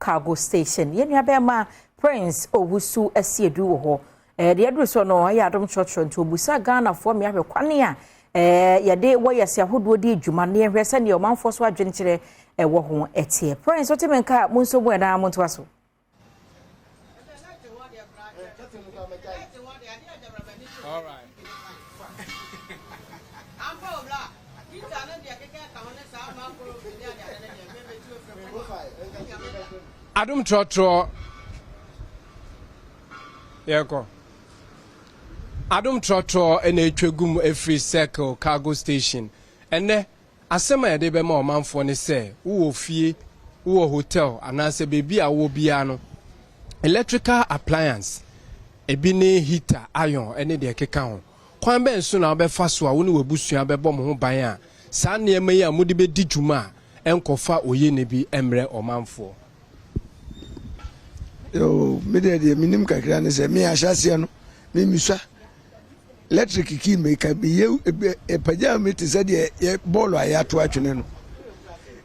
cargo station. Yen yabema Prince Owusu Asiedu wo. The address no ya Adom Trotro to busa Ghana for me ahwe kwane a yade wo yase ahodo di dwuma ne hwese ne omanfo so adwene kire wo ho etie. Prince otemenka munso bu na monto aso. All right. Adom Trotro. Yeko. Adom Trotro ene twegum every circle cargo station. Ene asema ya debe ma omanfo ne se wo fie wo hotel anase bebi a wo bia no electrical appliance ebi ne heater iron ene de keka ho kwan be nso na obefa so a wo ne wabusua be bom ho ban a sa ne emayi a mudi be di dwuma enkofa oye ne bi emre omanfo. Yo media de minim kakra ne se me ahyase no me miswa electric key make be e paja me te se de e ball ayato atwene no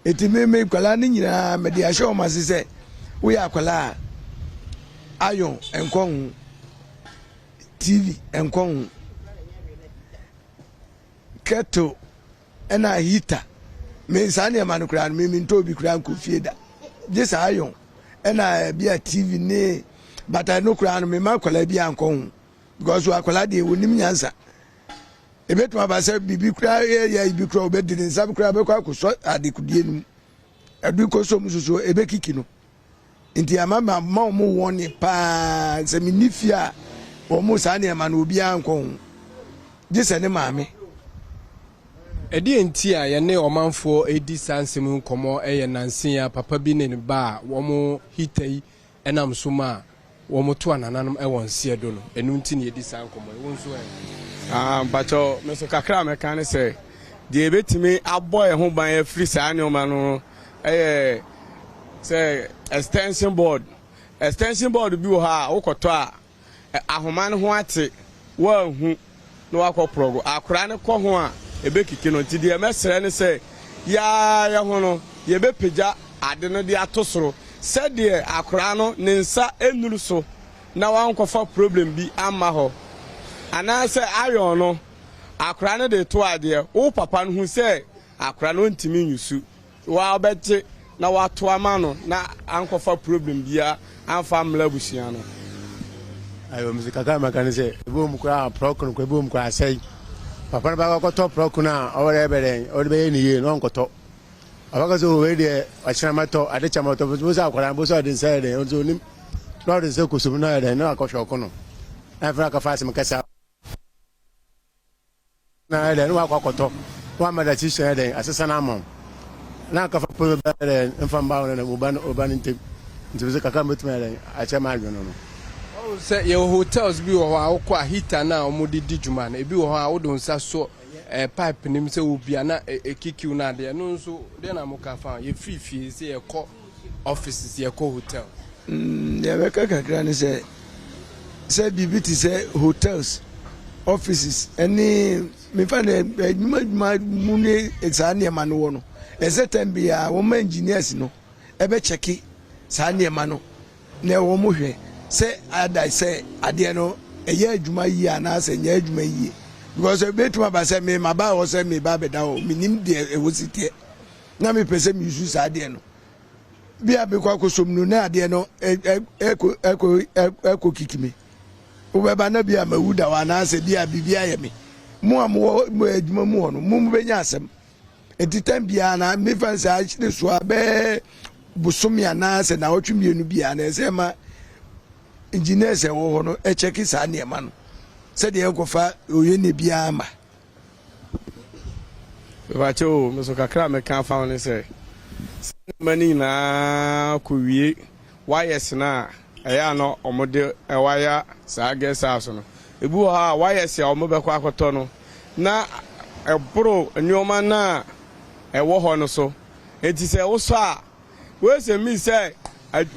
eti me kwala ne nyina me de ahye o ma se wo ya kwala ayon enkon TV enkon kettle ena heater me sane ma no kra me nto bi kra nko fie da je sa ayon ena bia TV ne bata no kra no me ma kwala bia ankon because akwala de wonim nyansa ebetu abase bibi kra ya ibi kra obedi nsab kra be kwa kuso adekudie num adu koso mususu ebe kiki no nti amama ma omo woni pa se minifia omo sane ma no obi ankon jese ne maame edi enti a ye ne omanfo edi sansem nkomo eye nansen ya papa bi ne ba wo hitai enam soma wo moto anananum ewon sie do no enu nti ne edi sankomo wo nso bacho meso kakra me kan se de betimi aboy ho ban free sa ne o ma no say extension board bi wo ha wo koto a ahoma ne ho ate wa hu no akọ progo akora ne kọ ho a ebe kiki no ti de mesere ne se ya ho no ye be peja ade no de atosoro se de akora no ne nsa enuru so na wa nkofa problem bi ama ho ana se ayo no akora ne de to ade wo papa no hu se akora no ntimi nyusu wa obete na wa to ama no na ankofa problem bia anfa mla busia no ayo muzika kama kanise ebo mukura prokun ko ebo mukura sei papa na ba ko to prokun a owere ebere o be ni ye no nkoto abaka so we de achira mato ade chamato bo sa akwara bo so de nsere de o nim no de se kusum na de na akosho kono na fra ka fasi mkasa na de no akwakoto wa ma da chi shere de asesa na amon na ka fa po be de mfamba na oban ntem nti kaka metuma de achema adwono no say your hotels bi wo ha akwa heater na omudi di dwuma na ebi wo ha wo don sa so pipe nim se wo bia na ekikiu na de no nso de na mo ka fa ye free se ye ko offices ye ko hotel ya be kakra ne se bibiti se hotels offices any me fa na mu ne exane ma no wo no exetem bia wo ma engineers no ebe cheki sa ne ma no na wo mo hwe se ada se ade no eye adwuma yi ana se nya adwuma yi because betuma ba se me maba wo se me ba beda o minim de ewositie na me pese mi yusu sa ade no bia be kwa kosomnu na ade no eko kikimi wo be ba na bia mawuda wa na se bia bibia ye me mo am adwuma mu ho no mo benya asem etitam bia na me fansa achire so abe busumia na se na otwemienu bia na se ma engineers e wo ho no e check sa ne ma no se de enkofa oye ne bia ma bacho meso kakra me kan fa ne se mani na ko wie wires na eya no omode e wire sa gesa aso no ebu ha wires ya omobe kwa akoto no na ebro nyoma na e wo ho no so enti se wo so a we se mi se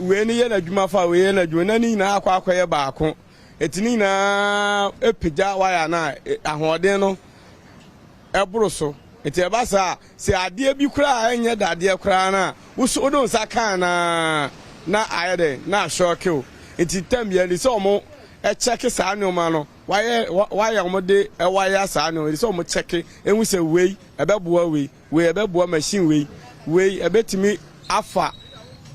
we ni ye na dwuma fa we ye na dwuma ni na akwa ye baako etini na epeja wire na ahoden no ebro so eti ebasa se ade bi kura enye dade kura na wo so don sa kan na na ayede na shock o enti tam ya ni so mo check saa nneoma no why omode why saa no so mo check enwu se wei ebeboa wei ebeboa machine wei ebetimi afa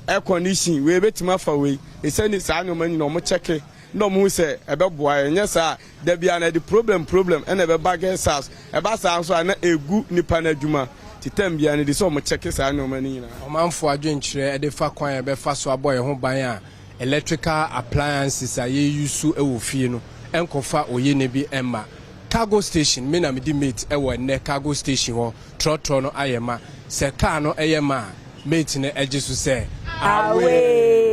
air condition wei ebetimi afa wei eseni saa nneoma ni no mo check no mo se ebeboa enye saa da bia na the problem and ebeba get SARS eba saa so na egu nipa na adwuma titam bia na di so mo check saa nneoma ni na omanfo adwenkyere ede fa kwan ebefa so aboye ho ban a electrical appliances a ye use ewo fie no enkofa oye ne bi emma cargo station me na me di mate ewo ne cargo station ho trotro no ayema se car no eyema mate ne eje so se awe